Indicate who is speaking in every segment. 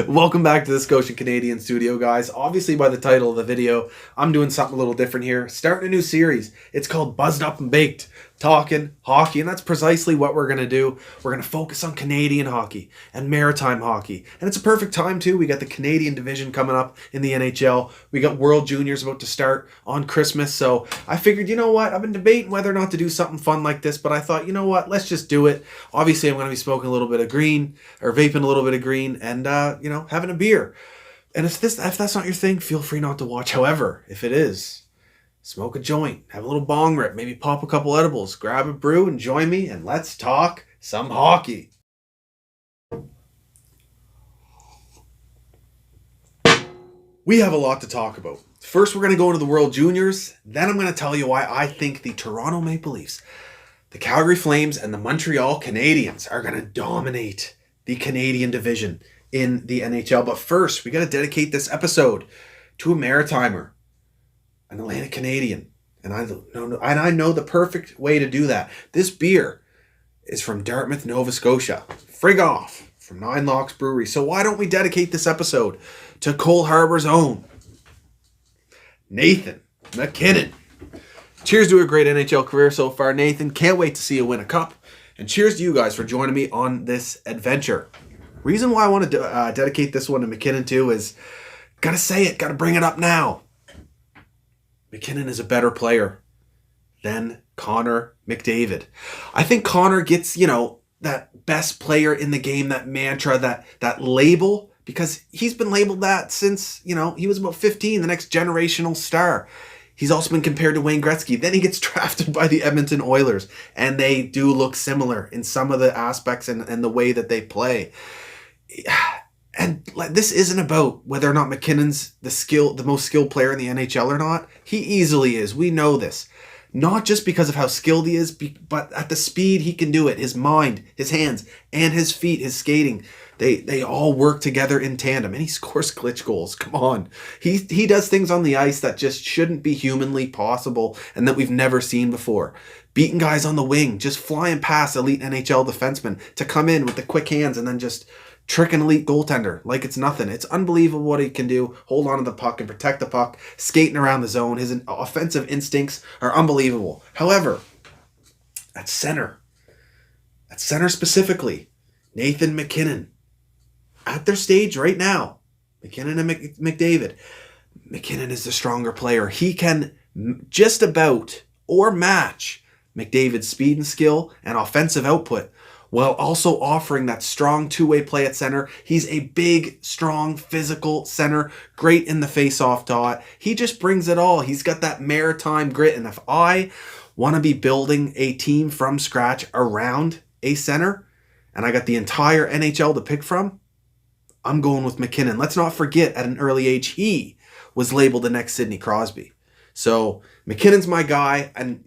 Speaker 1: Welcome back to the Scotia Canadian studio, guys. Obviously, by the title of the video, I'm doing something a little different here. Starting a new series. It's called Buzzed Up and Baked, Talkin Hockey, and that's precisely what we're going to do. We're going to focus on Canadian hockey and maritime hockey. And it's a perfect time, too. We got the Canadian division coming up in the NHL. We got World Juniors about to start on Christmas. So I figured, you know what? I've been debating whether or not to do something fun like this, but I thought, you know what? Let's just do it. Obviously, I'm going to be smoking a little bit of green, or vaping a little bit of green, and having a beer. And if that's not your thing, feel free not to watch. However, if it is, smoke a joint, have a little bong rip, maybe pop a couple edibles, grab a brew and join me, and let's talk some hockey. We have a lot to talk about. First, we're going to go into the World Juniors. Then I'm going to tell you why I think the Toronto Maple Leafs, the Calgary Flames, and the Montreal Canadiens are going to dominate the Canadian division in the NHL. But first, we got to dedicate this episode to a Maritimer, an Atlantic Canadian. And I know the perfect way to do that. This beer is from Dartmouth, Nova Scotia. Frig off from Nine Locks Brewery. So why don't we dedicate this episode to Cole Harbour's own Nathan MacKinnon. Cheers to a great NHL career so far, Nathan. Can't wait to see you win a cup. And cheers to you guys for joining me on this adventure. Reason why I want to dedicate this one to McKinnon too is, gotta say it, gotta bring it up now. McKinnon is a better player than Connor McDavid. I think Connor gets, that best player in the game, that mantra, that label, because he's been labeled that since, he was about 15, the next generational star. He's also been compared to Wayne Gretzky. Then he gets drafted by the Edmonton Oilers, and they do look similar in some of the aspects and the way that they play. And this isn't about whether or not McKinnon's the most skilled player in the NHL or not. He easily is. We know this. Not just because of how skilled he is, but at the speed he can do it. His mind, his hands, and his feet, his skating. They all work together in tandem, and he scores glitch goals. Come on. He does things on the ice that just shouldn't be humanly possible and that we've never seen before. Beating guys on the wing, just flying past elite NHL defensemen to come in with the quick hands and then just trick an elite goaltender like it's nothing. It's unbelievable what he can do. Hold on to the puck and protect the puck, skating around the zone. His offensive instincts are unbelievable. However, at center specifically, Nathan MacKinnon, at their stage right now, McKinnon and McDavid, McKinnon is the stronger player. He can just about or match McDavid's speed and skill and offensive output, while also offering that strong two-way play at center. He's a big, strong, physical center, great in the face-off dot. He just brings it all. He's got that maritime grit, and if I want to be building a team from scratch around a center, and I got the entire NHL to pick from, I'm going with McKinnon. Let's not forget, at an early age, he was labeled the next Sidney Crosby. So McKinnon's my guy, and,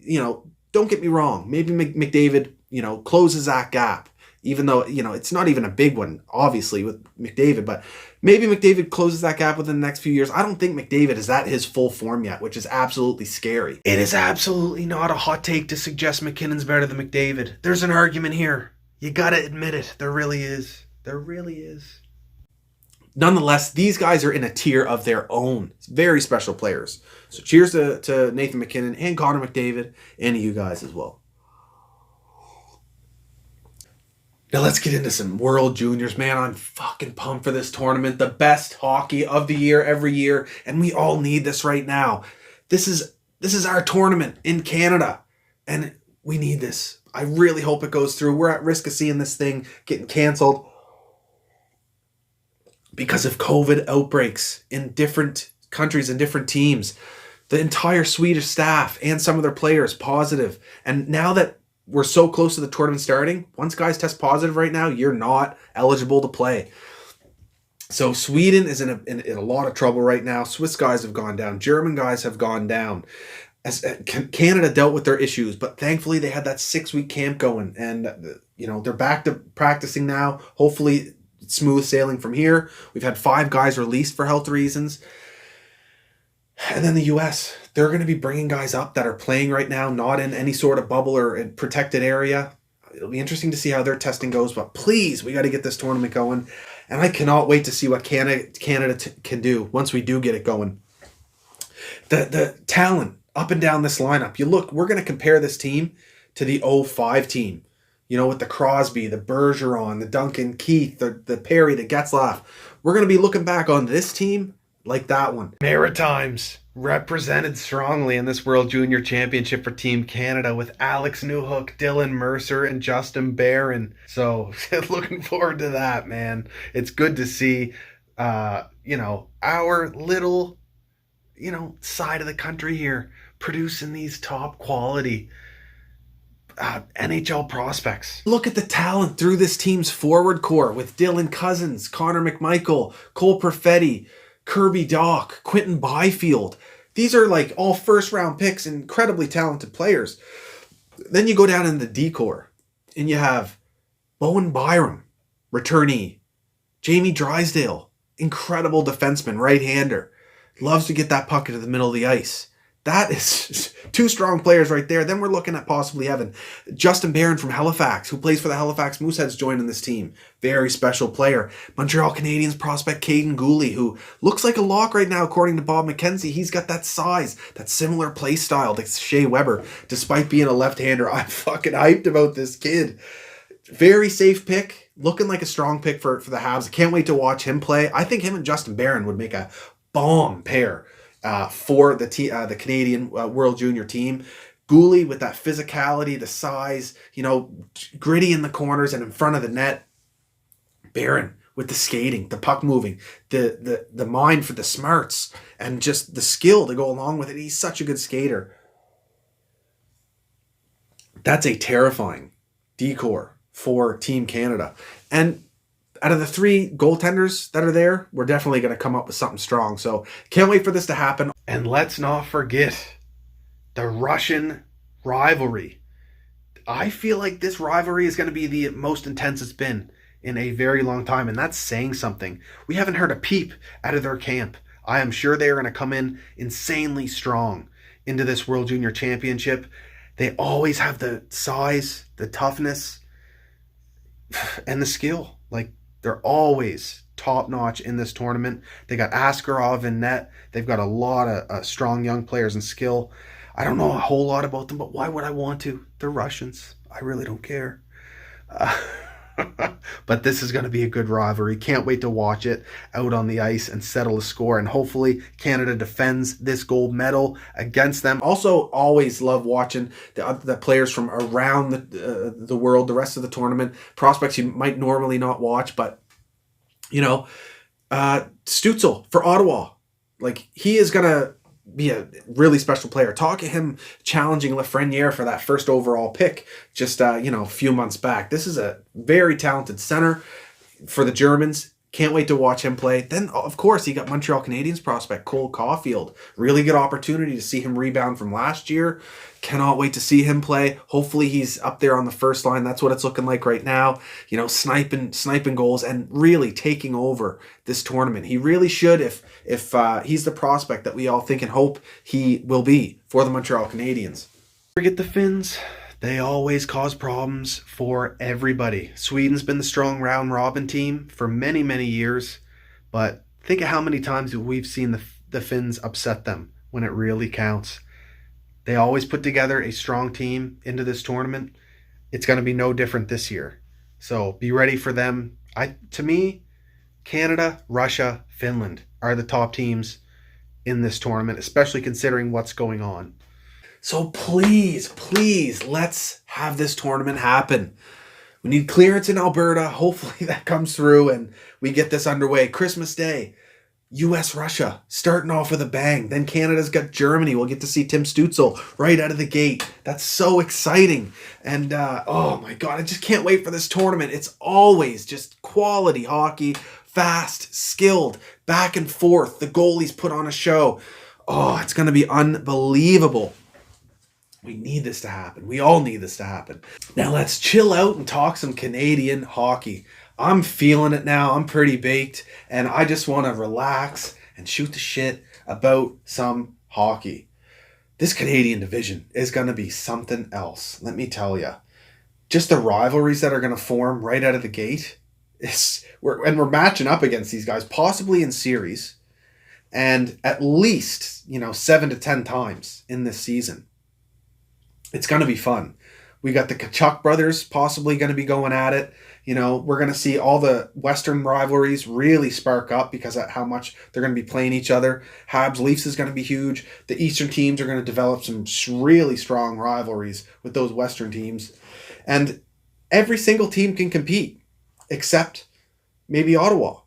Speaker 1: don't get me wrong. Maybe McDavid, closes that gap, even though, it's not even a big one, obviously, with McDavid, but maybe McDavid closes that gap within the next few years. I don't think McDavid is at his full form yet, which is absolutely scary. It is absolutely not a hot take to suggest McKinnon's better than McDavid. There's an argument here. You gotta admit it. There really is. There really is. Nonetheless, these guys are in a tier of their own. Very special players. So cheers to Nathan MacKinnon and Connor McDavid and to you guys as well. Now let's get into some World Juniors. Man, I'm fucking pumped for this tournament. The best hockey of the year every year. And we all need this right now. This is our tournament in Canada. And we need this. I really hope it goes through. We're at risk of seeing this thing getting canceled because of COVID outbreaks in different countries and different teams. The entire Swedish staff and some of their players positive. And now that we're so close to the tournament starting, once guys test positive right now, you're not eligible to play. So Sweden is in a lot of trouble right now. Swiss guys have gone down. German guys have gone down. As Canada dealt with their issues, but thankfully they had that 6-week camp going, and they're back to practicing now. Hopefully smooth sailing from here. We've had 5 guys released for health reasons. And then the US, they're going to be bringing guys up that are playing right now, not in any sort of bubble or in protected area. It'll be interesting to see how their testing goes, but please, we got to get this tournament going. And I cannot wait to see what Canada can do once we do get it going. The talent up and down this lineup. You look, we're going to compare this team to the 05 team. You know, with the Crosby, the Bergeron, the Duncan Keith, the Perry, the Getzlaf. We're going to be looking back on this team like that one. Maritimes represented strongly in this World Junior Championship for Team Canada with Alex Newhook, Dylan Mercer, and Justin Barron. So looking forward to that, man. It's good to see, our little, side of the country here producing these top quality NHL prospects. Look at the talent through this team's forward core with Dylan Cousins, Connor McMichael, Cole Perfetti, Kirby Doc, Quentin Byfield. These are like all first round picks, incredibly talented players. Then you go down in the D-core and you have Bowen Byram, returnee, Jamie Drysdale, incredible defenseman, right-hander, loves to get that puck into the middle of the ice. That is two strong players right there. Then we're looking at possibly having Justin Barron from Halifax, who plays for the Halifax Mooseheads, joining this team. Very special player. Montreal Canadiens prospect Caden Gooley, who looks like a lock right now, according to Bob McKenzie. He's got that size, that similar play style to Shea Weber, despite being a left-hander. I'm fucking hyped about this kid. Very safe pick. Looking like a strong pick for the Habs. I can't wait to watch him play. I think him and Justin Barron would make a bomb pair for the Canadian World Junior team. Gooley with that physicality, the size, gritty in the corners and in front of the net. Barron with the skating, the puck moving, the mind for the smarts, and just the skill to go along with it. He's such a good skater. That's a terrifying decor for Team Canada. And out of the three goaltenders that are there, we're definitely going to come up with something strong. So can't wait for this to happen. And let's not forget the Russian rivalry. I feel like this rivalry is going to be the most intense it's been in a very long time. And that's saying something. We haven't heard a peep out of their camp. I am sure they are going to come in insanely strong into this World Junior Championship. They always have the size, the toughness, and the skill. Like, they're always top-notch in this tournament. They got Askarov in net. They've got a lot of strong young players and skill. I don't know a whole lot about them, but why would I want to? They're Russians. I really don't care. But this is going to be a good rivalry. Can't wait to watch it out on the ice and settle a score. And hopefully Canada defends this gold medal against them. Also, always love watching the players from around the world, the rest of the tournament. Prospects you might normally not watch, but, Stützle for Ottawa. Like, he is going to be a really special player. Talk to him challenging Lafreniere for that first overall pick just a few months back. This is a very talented center for the Germans. Can't wait to watch him play. Then, of course, he got Montreal Canadiens prospect Cole Caulfield. Really good opportunity to see him rebound from last year. Cannot wait to see him play. Hopefully he's up there on the first line. That's what it's looking like right now. Sniping goals and really taking over this tournament. He really should if he's the prospect that we all think and hope he will be for the Montreal Canadiens. Forget the Finns. They always cause problems for everybody. Sweden's been the strong round robin team for many, many years. But think of how many times we've seen the Finns upset them when it really counts. They always put together a strong team into this tournament. It's going to be no different this year. So be ready for them. To me, Canada, Russia, Finland are the top teams in this tournament, especially considering what's going on. So please, let's have this tournament happen. We need clearance in Alberta. Hopefully that comes through and we get this underway. Christmas Day, US-Russia, starting off with a bang. Then Canada's got Germany. We'll get to see Tim Stützle right out of the gate. That's so exciting. And, oh my God, I just can't wait for this tournament. It's always just quality hockey, fast, skilled, back and forth. The goalies put on a show. Oh, it's going to be unbelievable. We need this to happen. We all need this to happen. Now let's chill out and talk some Canadian hockey. I'm feeling it now. I'm pretty baked. And I just want to relax and shoot the shit about some hockey. This Canadian division is going to be something else. Let me tell you. Just the rivalries that are going to form right out of the gate we're matching up against these guys, possibly in series, and at least 7 to 10 times in this season. It's going to be fun. We got the Tkachuk brothers possibly going to be going at it. We're going to see all the Western rivalries really spark up because of how much they're going to be playing each other. Habs Leafs is going to be huge. The Eastern teams are going to develop some really strong rivalries with those Western teams. And every single team can compete except maybe Ottawa.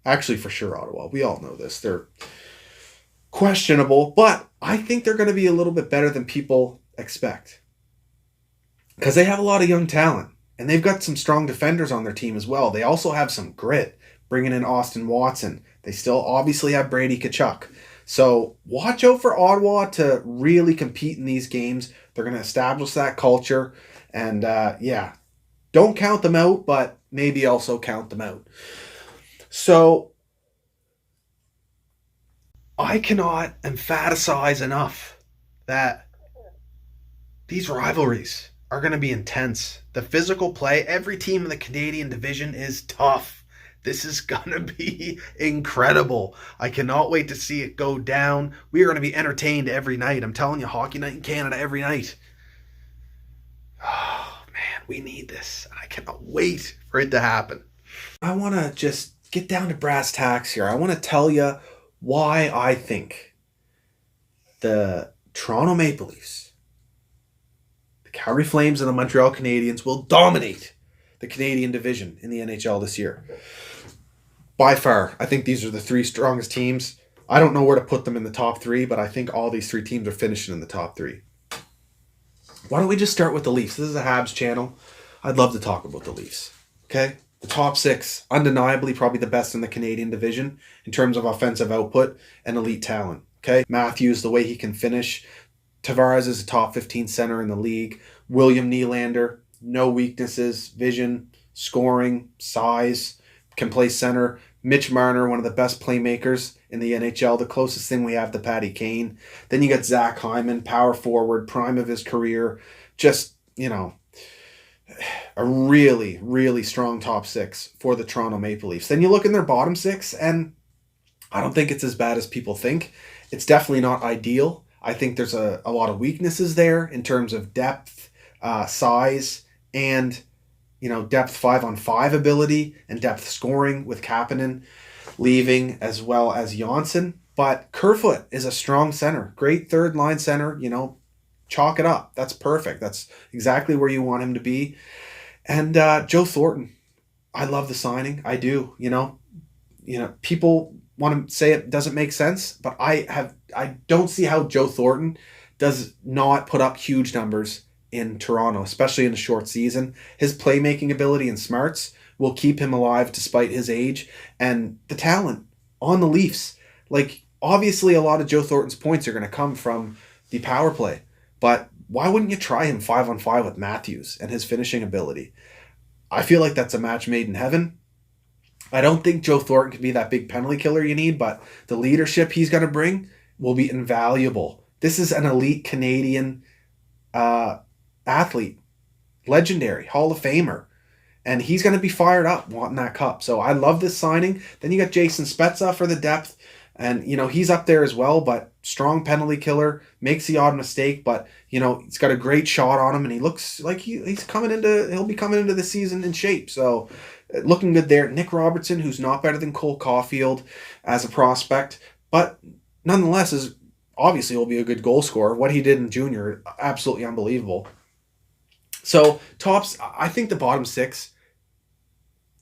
Speaker 1: Actually, for sure, Ottawa. We all know this. They're questionable, but I think they're going to be a little bit better than people expect because they have a lot of young talent and they've got some strong defenders on their team as well. They also have some grit, bringing in Austin Watson. They still obviously have Brady Tkachuk. So watch out for Ottawa to really compete in these games. They're going to establish that culture. And don't count them out, but maybe also count them out. So I cannot emphasize enough that these rivalries are going to be intense. The physical play, every team in the Canadian division is tough. This is going to be incredible. I cannot wait to see it go down. We are going to be entertained every night. I'm telling you, Hockey Night in Canada every night. Oh, man, we need this. I cannot wait for it to happen. I want to just get down to brass tacks here. I want to tell you why I think the Toronto Maple Leafs, the Calgary Flames, and the Montreal Canadiens will dominate the Canadian division in the NHL this year. By far, I think these are the three strongest teams. I don't know where to put them in the top three, but I think all these three teams are finishing in the top three. Why don't we just start with the Leafs? This is a Habs channel. I'd love to talk about the Leafs. Okay? The top six, undeniably probably the best in the Canadian division in terms of offensive output and elite talent. Okay? Matthews, the way he can finish. Tavares is a top 15 center in the league. William Nylander, no weaknesses, vision, scoring, size, can play center. Mitch Marner, one of the best playmakers in the NHL, the closest thing we have to Patty Kane. Then you got Zach Hyman, power forward, prime of his career. Just, a really, really strong top six for the Toronto Maple Leafs. Then you look in their bottom six, and I don't think it's as bad as people think. It's definitely not ideal. I think there's a lot of weaknesses there in terms of depth, size, and depth 5-on-5 ability and depth scoring with Kapanen leaving as well as Johnson. But Kerfoot is a strong center. Great third line center, chalk it up. That's perfect. That's exactly where you want him to be. And Joe Thornton, I love the signing. I do. People want to say it doesn't make sense, but I don't see how Joe Thornton does not put up huge numbers in Toronto, especially in a short season. His playmaking ability and smarts will keep him alive despite his age, and the talent on the Leafs. Obviously a lot of Joe Thornton's points are going to come from the power play, but why wouldn't you try him 5-on-5 with Matthews and his finishing ability? I feel like that's a match made in heaven. I don't think Joe Thornton can be that big penalty killer you need, but the leadership he's going to bring will be invaluable. This is an elite Canadian athlete, legendary, Hall of Famer, and he's going to be fired up wanting that cup. So I love this signing. Then you got Jason Spezza for the depth, and he's up there as well, but strong penalty killer, makes the odd mistake, but he's got a great shot on him, and he looks like he'll be coming into the season in shape. So looking good there. Nick Robertson, who's not better than Cole Caulfield as a prospect, but nonetheless is obviously will be a good goal scorer. What he did in junior, absolutely unbelievable. So tops, I think the bottom six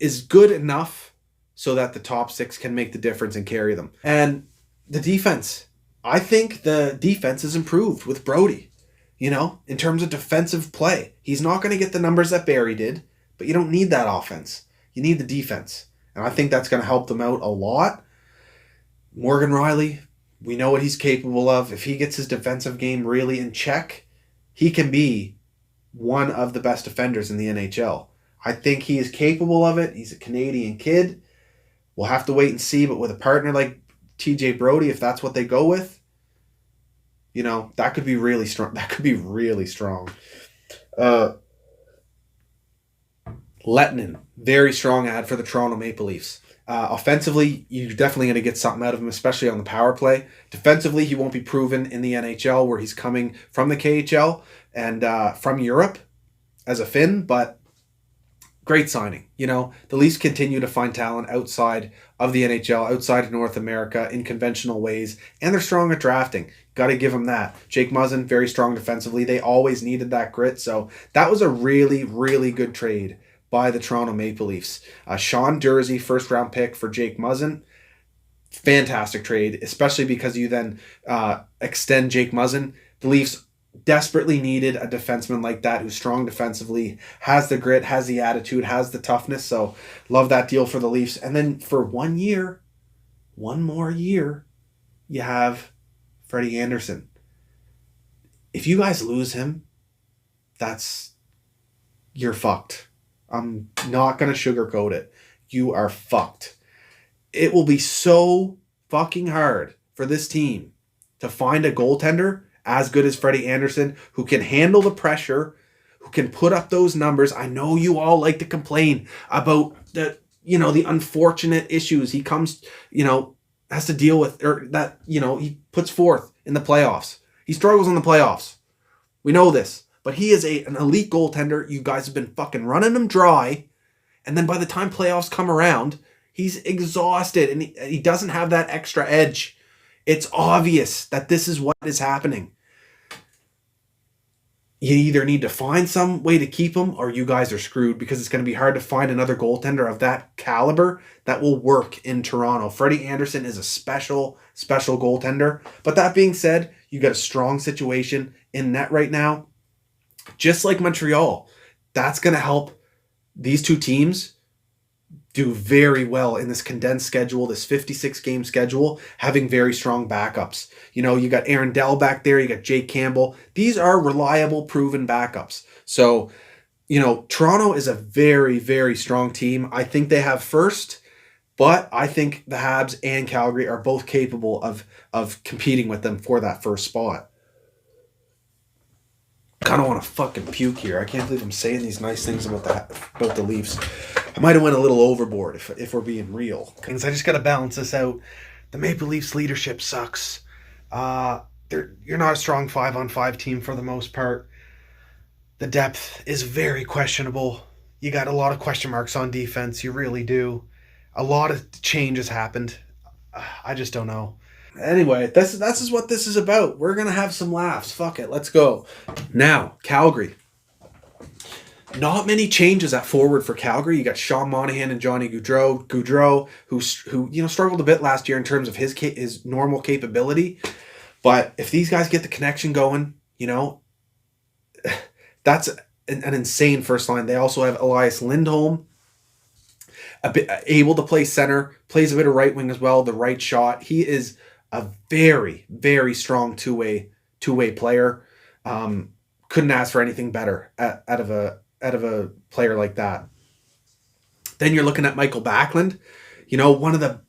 Speaker 1: is good enough so that the top six can make the difference and carry them. And the defense, I think the defense is improved with Brody, in terms of defensive play. He's not going to get the numbers that Barry did, but you don't need that offense. You need the defense. And I think that's going to help them out a lot. Morgan Riley, we know what he's capable of. If he gets his defensive game really in check, he can be one of the best defenders in the NHL. I think he is capable of it. He's a Canadian kid. We'll have to wait and see, but with a partner like TJ Brody, if that's what they go with, that could be really strong. That could be really strong. Lettinen, very strong ad for the Toronto Maple Leafs. Offensively, you're definitely going to get something out of him, especially on the power play. Defensively, he won't be proven in the NHL where he's coming from the KHL and from Europe as a Finn, but great signing. The Leafs continue to find talent outside of the NHL, outside of North America in conventional ways, and they're strong at drafting. Got to give them that. Jake Muzzin, very strong defensively. They always needed that grit, so that was a really, really good trade by the Toronto Maple Leafs. Sean Durzi, first-round pick for Jake Muzzin. Fantastic trade, especially because you then extend Jake Muzzin. The Leafs desperately needed a defenseman like that who's strong defensively, has the grit, has the attitude, has the toughness. So love that deal for the Leafs. And then for 1 year, one more year, you have Freddie Andersen. If you guys lose him, you're fucked. I'm not going to sugarcoat it. You are fucked. It will be so fucking hard for this team to find a goaltender as good as Freddie Andersen who can handle the pressure, who can put up those numbers. I know you all like to complain about the unfortunate issues he comes, has to deal with, or that, he puts forth in the playoffs. He struggles in the playoffs. We know this. But he is an elite goaltender. You guys have been fucking running him dry. And then by the time playoffs come around, he's exhausted. And he doesn't have that extra edge. It's obvious that this is what is happening. You either need to find some way to keep him or you guys are screwed because it's going to be hard to find another goaltender of that caliber that will work in Toronto. Freddie Andersen is a special, special goaltender. But that being said, you got a strong situation in net right now. Just like Montreal, that's going to help these two teams do very well in this condensed schedule, this 56-game schedule, having very strong backups. You got Aaron Dell back there, you got Jake Campbell. These are reliable, proven backups. So, Toronto is a very, very strong team. I think they have first, but I think the Habs and Calgary are both capable of competing with them for that first spot. I kind of want to fucking puke here. I can't believe I'm saying these nice things about the Leafs. I might have went a little overboard if we're being real. Because I just got to balance this out. The Maple Leafs leadership sucks. You're not a strong 5-on-5 team for the most part. The depth is very questionable. You got a lot of question marks on defense. You really do. A lot of change has happened. I just don't know. Anyway, this is what this is about. We're going to have some laughs. Fuck it. Let's go. Now, Calgary. Not many changes at forward for Calgary. You got Sean Monahan and Johnny Gaudreau. Gaudreau, who struggled a bit last year in terms of his normal capability. But if these guys get the connection going, that's an insane first line. They also have Elias Lindholm, able to play center, plays a bit of right wing as well, the right shot. He is a very, very strong two-way player. Couldn't ask for anything better out of a player like that. Then you're looking at Michael Backlund, one of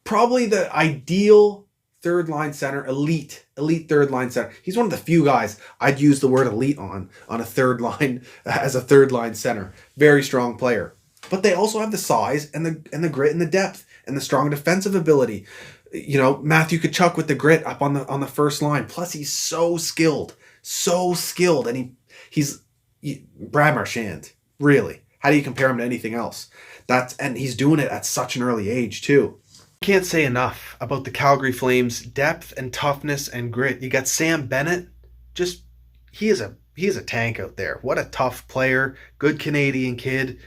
Speaker 1: probably the ideal third line center, elite third line center. He's one of the few guys I'd use the word elite on a third line as a third line center. Very strong player. But they also have the size and the grit and the depth and the strong defensive ability. Matthew Tkachuk with the grit up on the first line. Plus, he's so skilled, and he's Brad Marchand. Really, how do you compare him to anything else? And he's doing it at such an early age too. Can't say enough about the Calgary Flames' depth and toughness and grit. You got Sam Bennett. He is a tank out there. What a tough player, good Canadian kid.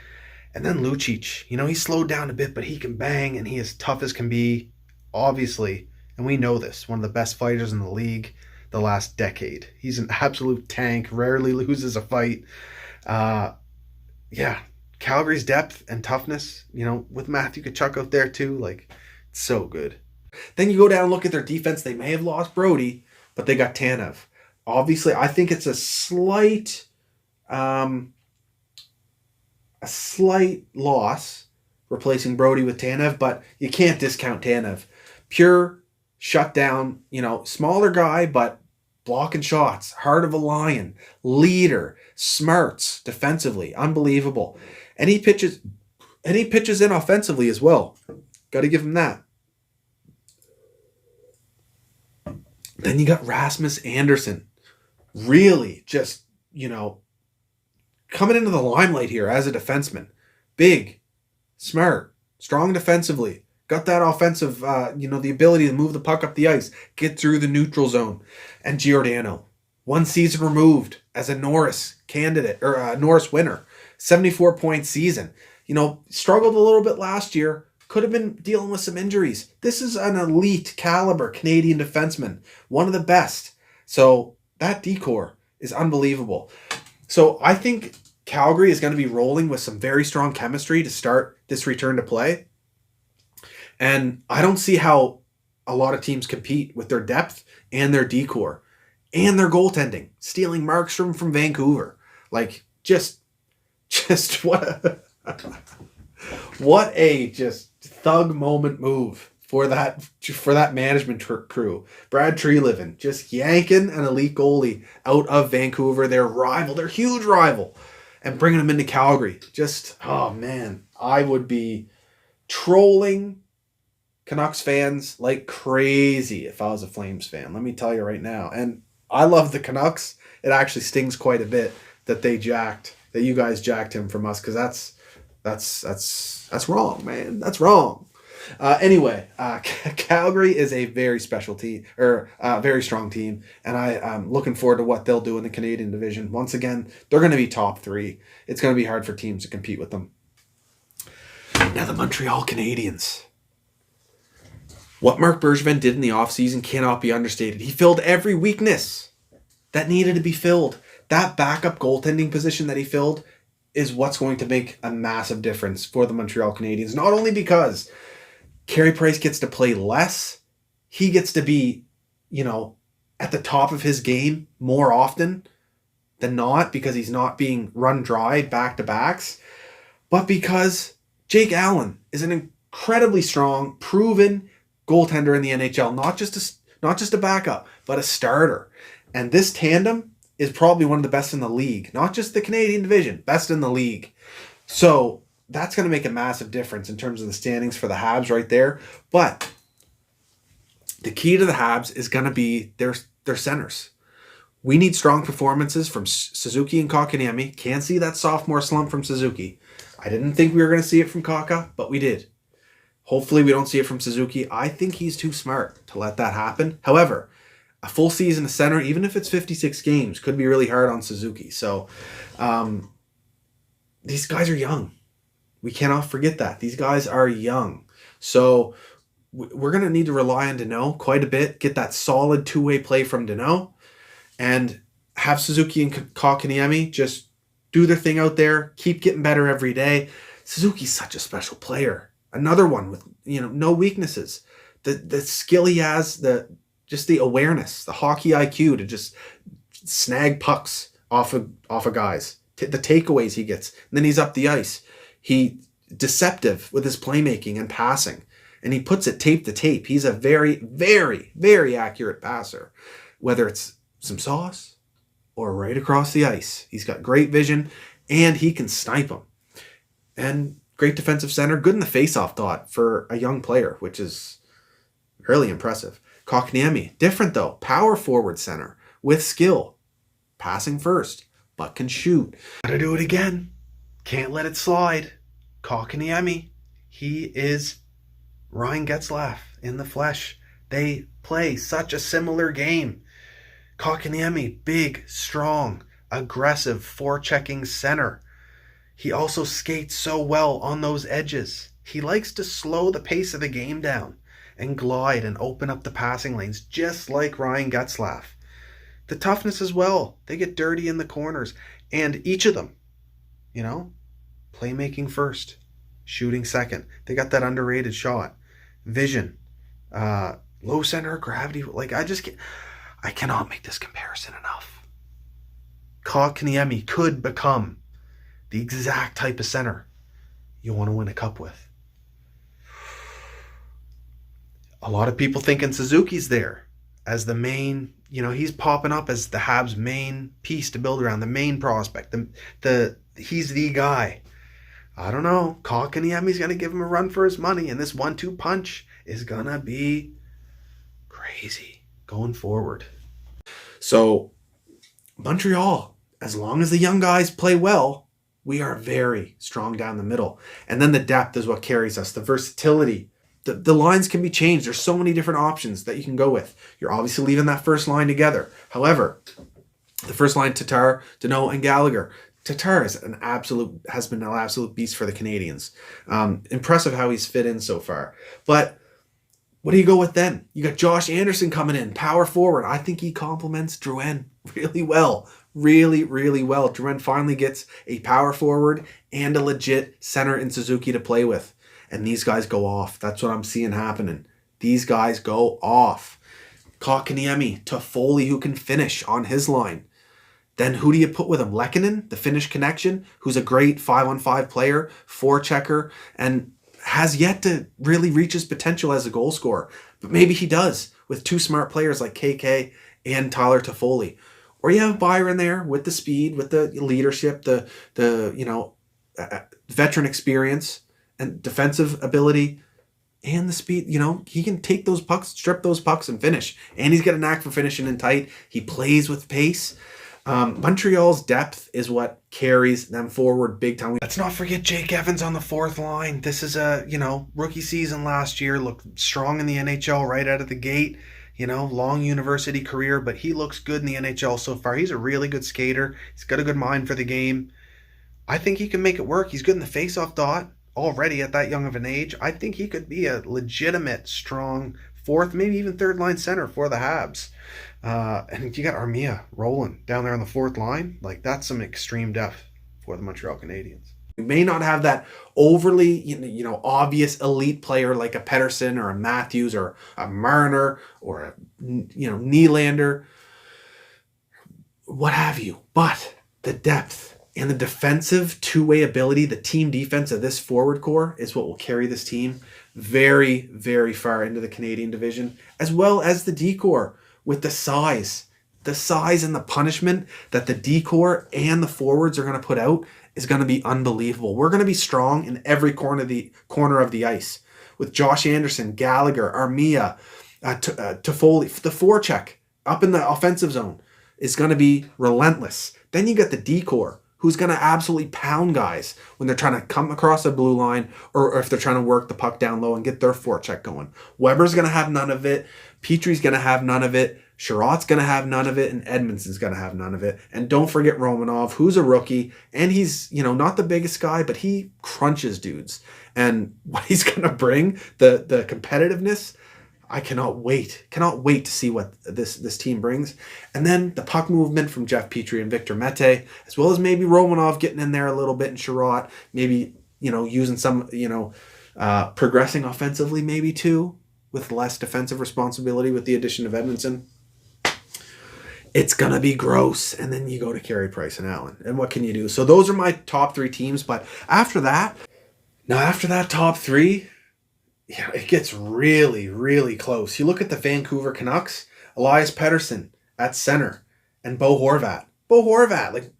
Speaker 1: And then Lucic, he's slowed down a bit, but he can bang, and he is tough as can be. Obviously, and we know this, one of the best fighters in the league the last decade. He's an absolute tank, rarely loses a fight. Calgary's depth and toughness, with Matthew Tkachuk out there too, it's so good. Then you go down and look at their defense. They may have lost Brody, but they got Tanev. Obviously, I think it's a slight loss replacing Brody with Tanev, but you can't discount Tanev. Pure shutdown, smaller guy, but blocking shots, heart of a lion, leader, smarts defensively, unbelievable. And he pitches in offensively as well. Got to give him that. Then you got Rasmus Andersson. Really just, coming into the limelight here as a defenseman. Big, smart, strong defensively. Got that offensive, the ability to move the puck up the ice, get through the neutral zone. And Giordano, 1 season removed as a Norris candidate, or a Norris winner. 74-point season. Struggled a little bit last year. Could have been dealing with some injuries. This is an elite caliber Canadian defenseman. One of the best. So that decor is unbelievable. So I think Calgary is going to be rolling with some very strong chemistry to start this return to play. And I don't see how a lot of teams compete with their depth and their decor and their goaltending. Stealing Markstrom from Vancouver. Just what a just thug moment move for that management crew. Brad Treliving just yanking an elite goalie out of Vancouver, their huge rival, and bringing him into Calgary. Just, oh man, I would be trolling Canucks fans like crazy if I was a Flames fan. Let me tell you right now. And I love the Canucks. It actually stings quite a bit that you guys jacked him from us, because that's wrong, man. That's wrong. Anyway, Calgary is a very special team, or a very strong team, and I'm looking forward to what they'll do in the Canadian division. Once again, they're going to be top 3. It's going to be hard for teams to compete with them. Now the Montreal Canadiens. What Marc Bergevin did in the offseason cannot be understated. He filled every weakness that needed to be filled. That backup goaltending position that he filled is what's going to make a massive difference for the Montreal Canadiens. Not only because Carey Price gets to play less, he gets to be, at the top of his game more often than not, because he's not being run dry back-to-backs, but because Jake Allen is an incredibly strong, proven goaltender in the NHL, not just a backup, but a starter. And this tandem is probably one of the best in the league, not just the Canadian division, best in the league. So that's going to make a massive difference in terms of the standings for the Habs right there. But the key to the Habs is going to be their centers. We need strong performances from Suzuki and Kotkaniemi. Can't see that sophomore slump from Suzuki. I didn't think we were going to see it from Kaka, but we did. Hopefully we don't see it from Suzuki. I think he's too smart to let that happen. However, a full season of center, even if it's 56 games, could be really hard on Suzuki. So these guys are young. We cannot forget that. These guys are young. So we're going to need to rely on Danault quite a bit, get that solid two-way play from Danault, and have Suzuki and Kotkaniemi just do their thing out there, keep getting better every day. Suzuki's such a special player. Another one with, no weaknesses. The skill he has, just the awareness, the hockey IQ to just snag pucks off of guys. The takeaways he gets. And then he's up the ice. He deceptive with his playmaking and passing. And he puts it tape to tape. He's a very, very, very accurate passer. Whether it's some sauce or right across the ice. He's got great vision and he can snipe them. And great defensive center. Good in the face-off dot for a young player, which is really impressive. Kotkaniemi, different though. Power forward center with skill. Passing first, but can shoot. Gotta do it again. Can't let it slide. Kotkaniemi, he is Ryan Getzlaf in the flesh. They play such a similar game. Kotkaniemi, big, strong, aggressive, forechecking center. He also skates so well on those edges. He likes to slow the pace of the game down and glide and open up the passing lanes, just like Ryan Getzlaf. The toughness as well. They get dirty in the corners. And each of them, playmaking first, shooting second. They got that underrated shot. Vision. Low center of gravity. I cannot make this comparison enough. Kotkaniemi could become the exact type of center you want to win a cup with. A lot of people thinking Suzuki's there as the main, he's popping up as the Habs' main piece to build around, the main prospect. He's the guy. I don't know. Kotkaniemi's going to give him a run for his money, and this 1-2 punch is going to be crazy going forward. So, Montreal, as long as the young guys play well, we are very strong down the middle. And then the depth is what carries us, the versatility. The lines can be changed. There's so many different options that you can go with. You're obviously leaving that first line together. However, the first line, Tatar, Danault, and Gallagher. Tatar has been an absolute beast for the Canadiens. Impressive how he's fit in so far. But what do you go with then? You got Josh Anderson coming in, power forward. I think he complements Drouin really well. Really, really well. Drouin finally gets a power forward and a legit center in Suzuki to play with. And these guys go off. That's what I'm seeing happening. These guys go off. Kotkaniemi, Toffoli, who can finish on his line. Then who do you put with him? Mckinnon, the Finnish connection, who's a great 5-on-5 player, forechecker, and has yet to really reach his potential as a goal scorer. But maybe he does with two smart players like KK and Tyler Toffoli. Or you have Byron there with the speed, with the leadership, the veteran experience and defensive ability and the speed. He can take those pucks, strip those pucks and finish. And he's got a knack for finishing in tight. He plays with pace. Montreal's depth is what carries them forward big time. Let's not forget Jake Evans on the fourth line. This is a, rookie season last year. Looked strong in the NHL right out of the gate. Long university career, but he looks good in the NHL so far. He's a really good skater. He's got a good mind for the game. I think he can make it work. He's good in the face-off dot already at that young of an age. I think he could be a legitimate, strong fourth, maybe even third line center for the Habs. And you got Armia rolling down there on the fourth line. Like, that's some extreme depth for the Montreal Canadiens. We may not have that overly, obvious elite player like a Pettersson or a Matthews or a Marner or a, Nylander, what have you. But the depth and the defensive two-way ability, the team defense of this forward core is what will carry this team very, very far into the Canadian division, as well as the D-core with the size. The size and the punishment that the D-core and the forwards are going to put out is going to be unbelievable. We're going to be strong in every corner of the ice with Josh Anderson, Gallagher, Armia, Toffoli. The forecheck up in the offensive zone is going to be relentless. Then you got the D-core, who's going to absolutely pound guys when they're trying to come across the blue line or if they're trying to work the puck down low and get their forecheck going. Weber's going to have none of it. Petrie's going to have none of it. Sherratt's going to have none of it, and Edmondson's going to have none of it. And don't forget Romanov, who's a rookie, and he's, not the biggest guy, but he crunches dudes. And what he's going to bring, the competitiveness, I cannot wait. Cannot wait to see what this team brings. And then the puck movement from Jeff Petrie and Victor Mete, as well as maybe Romanov getting in there a little bit and Sherratt, maybe, using some, progressing offensively maybe too, with less defensive responsibility with the addition of Edmondson. It's going to be gross. And then you go to Carey Price and Allen. And what can you do? So those are my top three teams. But after that top three, it gets really, really close. You look at the Vancouver Canucks, Elias Pettersson at center, and Bo Horvat. Bo Horvat,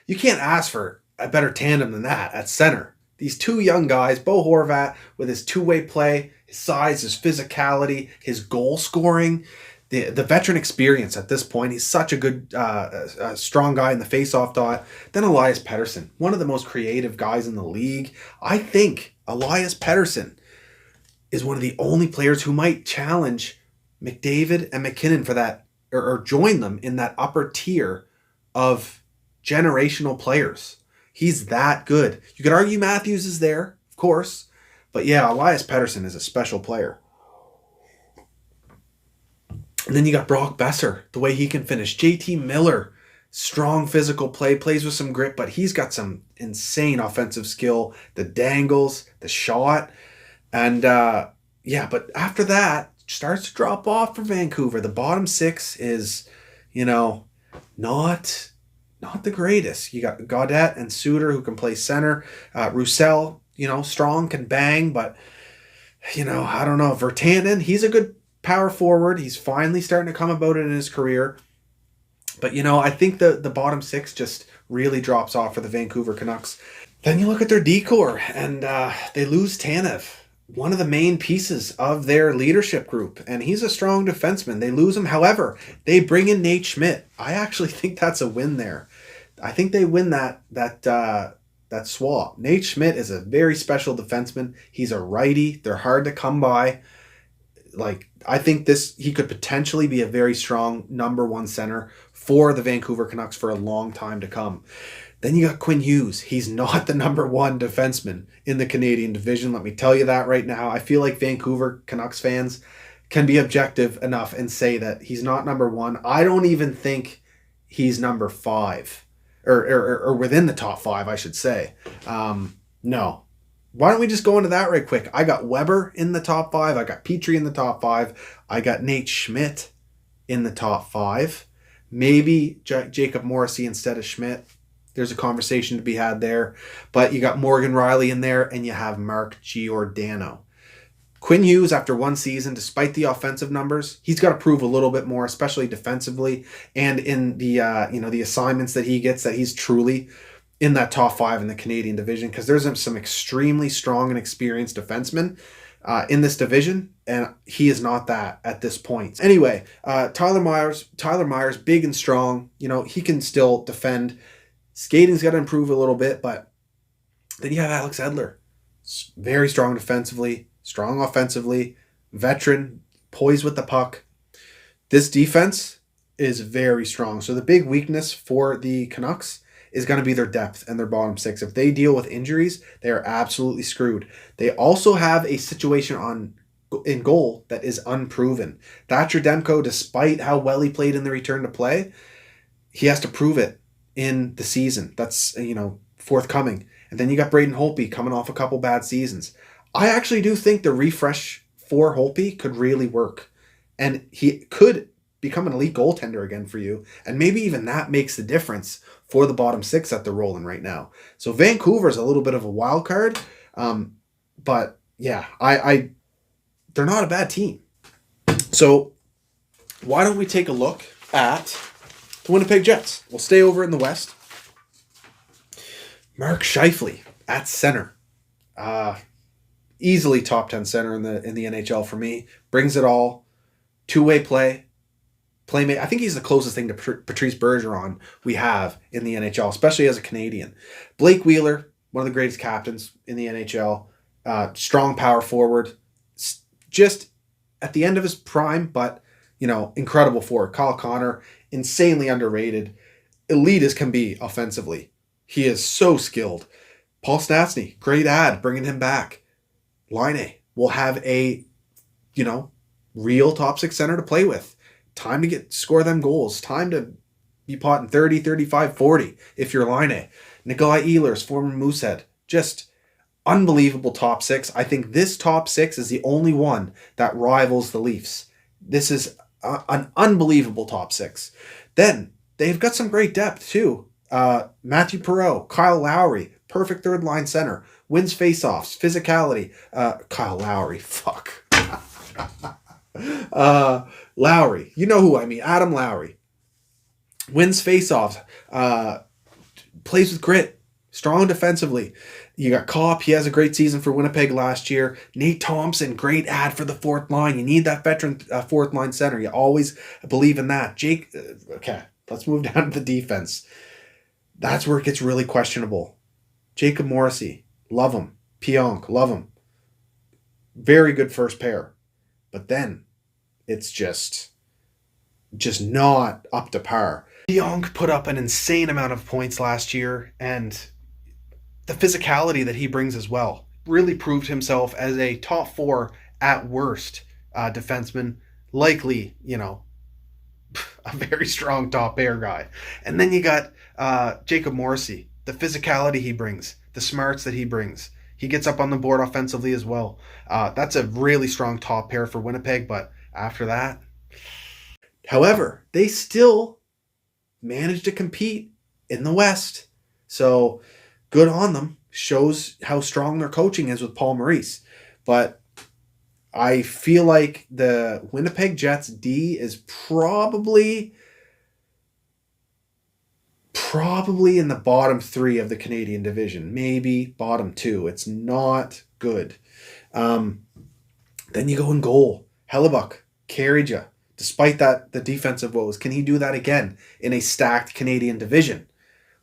Speaker 1: you can't ask for a better tandem than that at center. These two young guys, Bo Horvat with his two-way play, his size, his physicality, his goal scoring, the veteran experience at this point. He's such a good, strong guy in the face-off dot. Then Elias Pettersson, one of the most creative guys in the league. I think Elias Pettersson is one of the only players who might challenge McDavid and McKinnon for that, or join them in that upper tier of generational players. He's that good. You could argue Matthews is there, of course, but yeah, Elias Pettersson is a special player. And then you got Brock Besser, the way he can finish. JT Miller, strong physical play, plays with some grit, but he's got some insane offensive skill. The dangles, the shot. And but after that, starts to drop off for Vancouver. The bottom six is, not the greatest. You got Gaudette and Suter who can play center. Roussel, strong, can bang, but, I don't know. Virtanen, he's a good power forward. He's finally starting to come about it in his career. But, I think the bottom six just really drops off for the Vancouver Canucks. Then you look at their decor, and they lose Tanev, one of the main pieces of their leadership group, and he's a strong defenseman. They lose him. However, they bring in Nate Schmidt. I actually think that's a win there. I think they win that swap. Nate Schmidt is a very special defenseman. He's a righty. They're hard to come by. I think he could potentially be a very strong number one center for the Vancouver Canucks for a long time to come. Then you got Quinn Hughes. He's not the number one defenseman in the Canadian division. Let me tell you that right now. I feel like Vancouver Canucks fans can be objective enough and say that he's not number one. I don't even think he's number 5 or within the top 5, I should say. No. Why don't we just go into that right quick? I got Weber in the top 5. I got Petrie in the top 5. I got Nate Schmidt in the top 5. Maybe Jacob Morrissey instead of Schmidt. There's a conversation to be had there. But you got Morgan Riley in there, and you have Mark Giordano. Quinn Hughes, after one season, despite the offensive numbers, he's got to prove a little bit more, especially defensively, and in the the assignments that he gets, that he's truly in that top 5 in the Canadian division, because there's some extremely strong and experienced defensemen in this division, and he is not that at this point. Anyway, Tyler Myers, big and strong. He can still defend. Skating's got to improve a little bit, but then you have Alex Edler. Very strong defensively, strong offensively, veteran, poised with the puck. This defense is very strong. So the big weakness for the Canucks is going to be their depth and their bottom 6. If they deal with injuries, they are absolutely screwed. They also have a situation in goal that is unproven. Thatcher Demko, despite how well he played in the return to play, he has to prove it in the season. That's, forthcoming. And then you got Braden Holtby coming off a couple bad seasons. I actually do think the refresh for Holtby could really work. And he could become an elite goaltender again for you. And maybe even that makes the difference for the bottom 6 that they're rolling right now. So Vancouver's a little bit of a wild card. But yeah, they're not a bad team. So why don't we take a look at the Winnipeg Jets? We'll stay over in the West. Mark Scheifele at center. Easily top 10 center in the NHL for me. Brings it all. Two-way play. Playmate. I think he's the closest thing to Patrice Bergeron we have in the NHL, especially as a Canadian. Blake Wheeler, one of the greatest captains in the NHL. Strong power forward. Just at the end of his prime, but, incredible forward. Kyle Connor, insanely underrated. Elite as can be offensively. He is so skilled. Paul Stastny, great ad, bringing him back. Laine will have a, real top 6 center to play with. Time to score them goals. Time to be potting 30, 35, 40 if you're Laine. Nikolai Ehlers, former Moosehead. Just unbelievable top 6. I think this top 6 is the only one that rivals the Leafs. This is an unbelievable top 6. Then they've got some great depth too. Matthew Perreault, Kyle Lowry, perfect third line center, wins faceoffs, physicality. Kyle Lowry, fuck. Lowry, you know who I mean. Adam Lowry wins faceoffs, plays with grit, strong defensively. You got Kopp, he has a great season for Winnipeg last year. Nate Thompson, great ad for the fourth line. You need that veteran fourth line center. You always believe in that. Jake, okay, let's move down to the defense. That's where it gets really questionable. Jacob Morrissey, love him. Pionk, love him. Very good first pair. But then it's just not up to par. Pionk put up an insane amount of points last year, and the physicality that he brings as well really proved himself as a top 4 at worst defenseman, likely, a very strong top pair guy. And then you got Jacob Morrissey, the physicality he brings, the smarts that he brings. He gets up on the board offensively as well. That's a really strong top pair for Winnipeg, but after that, however, they still managed to compete in the West. So good on them. Shows how strong their coaching is with Paul Maurice. But I feel like the Winnipeg Jets D is probably in the bottom 3 of the Canadian division, maybe bottom 2. It's not good. Then you go in goal. Hellebuck carried you. Despite that, the defensive woes. Can he do that again in a stacked Canadian division?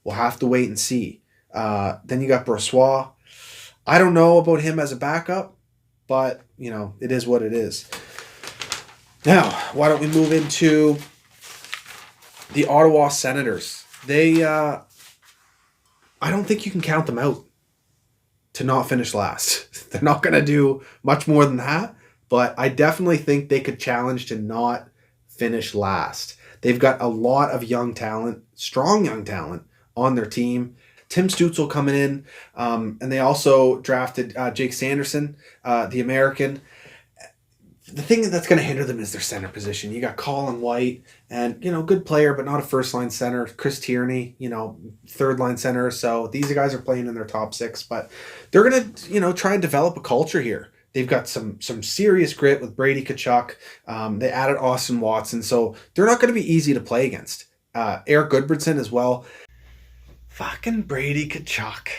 Speaker 1: We'll have to wait and see. Then you got Brossoit. I don't know about him as a backup, but, it is what it is. Now, why don't we move into the Ottawa Senators? I don't think you can count them out to not finish last. They're not going to do much more than that, but I definitely think they could challenge to not finish last. They've got a lot of young talent, strong young talent on their team. Tim Stützle coming in, and they also drafted Jake Sanderson, the American. The thing that's going to hinder them is their center position. You got Colin White, and good player, but not a first line center. Chris Tierney, third line center. So these guys are playing in their top 6, but they're going to try and develop a culture here. They've got some serious grit with Brady Tkachuk. They added Austin Watson, so they're not going to be easy to play against. Eric Goodbridson as well. Fucking Brady Tkachuk.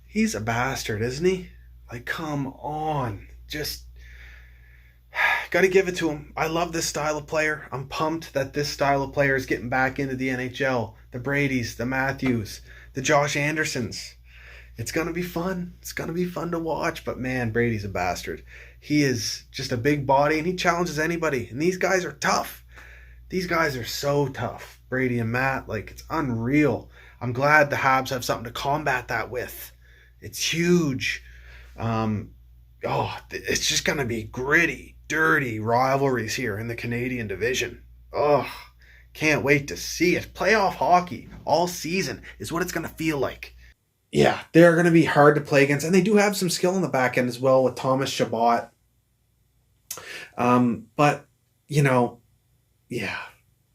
Speaker 1: He's a bastard, isn't he? Like, come on. Just got to give it to him. I love this style of player. I'm pumped that this style of player is getting back into the NHL. The Bradys, the Matthews, the Josh Andersons. It's going to be fun. It's going to be fun to watch. But man, Brady's a bastard. He is just a big body and he challenges anybody. And these guys are tough. These guys are so tough. Brady and Matt, it's unreal. I'm glad the Habs have something to combat that with. It's huge. It's just going to be gritty, dirty rivalries here in the Canadian division. Can't wait to see it. Playoff hockey all season is what it's going to feel like. Yeah, they're going to be hard to play against, and they do have some skill in the back end as well with Thomas Chabot. But,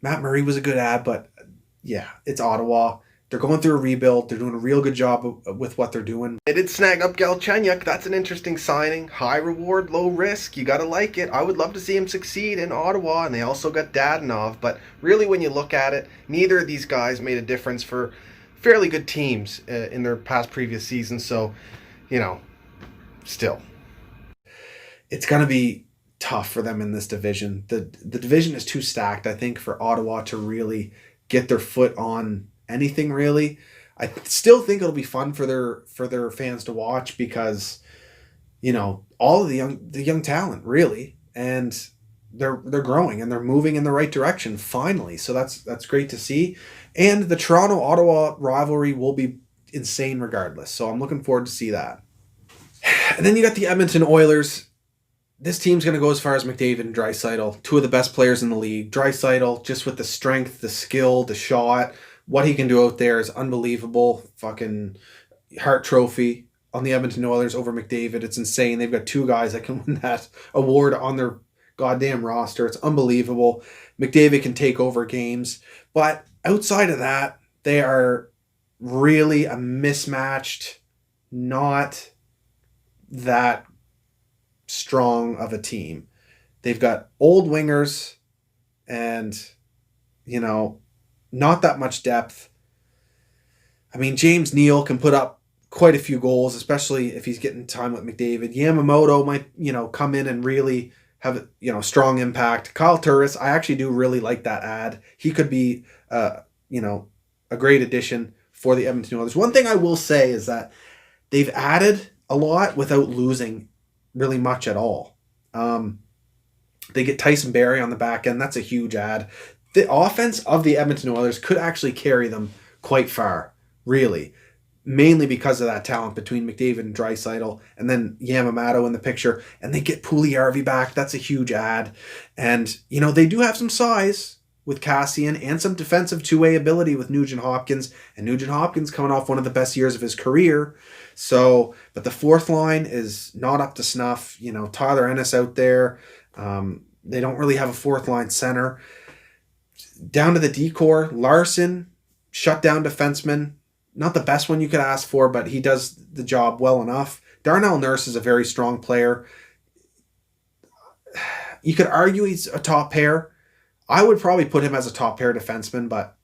Speaker 1: Matt Murray was a good ad, but it's Ottawa. They're going through a rebuild. They're doing a real good job with what they're doing. They did snag up Galchenyuk. That's an interesting signing. High reward, low risk. You got to like it. I would love to see him succeed in Ottawa, and they also got Dadonov. But really, when you look at it, neither of these guys made a difference for fairly good teams in their previous seasons. So, still. It's going to be tough for them in this division. The division is too stacked, I think, for Ottawa to really get their foot on anything really. I still think it'll be fun for their fans to watch because all of the young talent really, and they're growing and they're moving in the right direction finally. So that's great to see. And the Toronto-Ottawa rivalry will be insane regardless. So I'm looking forward to see that. And then you got the Edmonton Oilers. This team's going to go as far as McDavid and Draisaitl, two of the best players in the league. Draisaitl, just with the strength, the skill, the shot, what he can do out there is unbelievable. Fucking Hart Trophy on the Edmonton Oilers over McDavid. It's insane. They've got two guys that can win that award on their goddamn roster. It's unbelievable. McDavid can take over games. But outside of that, they are really a mismatched, not that strong of a team. They've got old wingers and, not that much depth. I mean, James Neal can put up quite a few goals, especially if he's getting time with McDavid. Yamamoto might, come in and really have, strong impact. Kyle Turris, I actually do really like that ad. He could be, a great addition for the Edmonton Oilers. One thing I will say is that they've added a lot without losing really much at all. They get Tyson Barrie on the back end. That's a huge ad. The offense of the Edmonton Oilers could actually carry them quite far, really. Mainly because of that talent between McDavid and Draisaitl, and then Yamamoto in the picture. And they get Puljujärvi back. That's a huge ad. And, they do have some size with Cassian and some defensive two-way ability with Nugent Hopkins. And Nugent Hopkins coming off one of the best years of his career. So, but the fourth line is not up to snuff. Tyler Ennis out there. They don't really have a fourth line center. Down to the decor, Larson, shutdown defenseman. Not the best one you could ask for, but he does the job well enough. Darnell Nurse is a very strong player. you could argue he's a top pair. I would probably put him as a top pair defenseman, but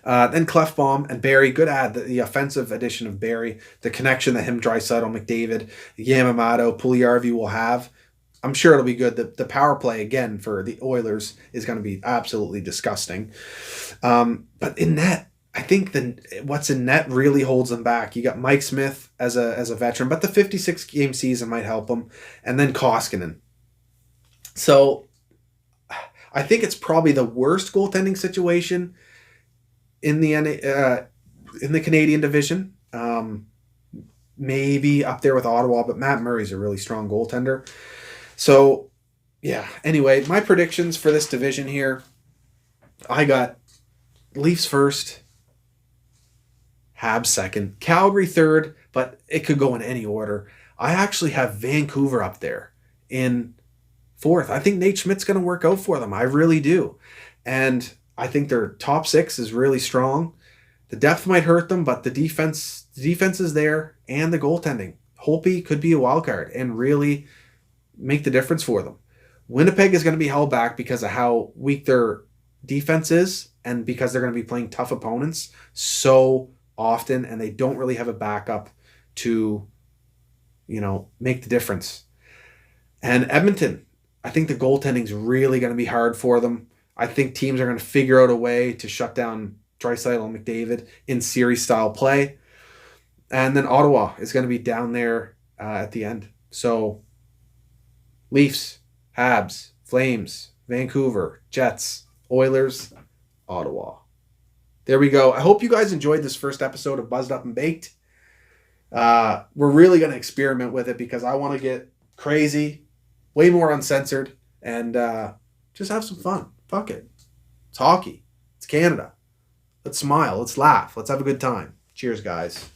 Speaker 1: then Clefbaum and Barrie, good add. The offensive addition of Barrie, the connection that him, Draisaitl, McDavid, Yamamoto, Puljujarvi will have. I'm sure it'll be good. The power play, again, for the Oilers is going to be absolutely disgusting. But in net, I think what's in net really holds them back. You got Mike Smith as a veteran, but the 56-game season might help him. And then Koskinen. So I think it's probably the worst goaltending situation in the Canadian division. Maybe up there with Ottawa, but Matt Murray's a really strong goaltender. So, yeah. Anyway, my predictions for this division here, I got Leafs first, Habs second, Calgary third, but it could go in any order. I actually have Vancouver up there in fourth. I think Nate Schmidt's going to work out for them. I really do. And I think their top six is really strong. The depth might hurt them, but the defense is there, and the goaltending. Holtby could be a wild card and really make the difference for them. Winnipeg is going to be held back because of how weak their defense is, and because they're going to be playing tough opponents so often, and they don't really have a backup to, make the difference. And Edmonton, I think the goaltending is really going to be hard for them. I think teams are going to figure out a way to shut down Draisaitl and McDavid in series-style play. And then Ottawa is going to be down there at the end. So Leafs, Habs, Flames, Vancouver, Jets, Oilers, Ottawa. There we go. I hope you guys enjoyed this first episode of Buzzed Up and Baked. We're really going to experiment with it because I want to get crazy, way more uncensored, and just have some fun. Fuck it. It's hockey. It's Canada. Let's smile. Let's laugh. Let's have a good time. Cheers, guys.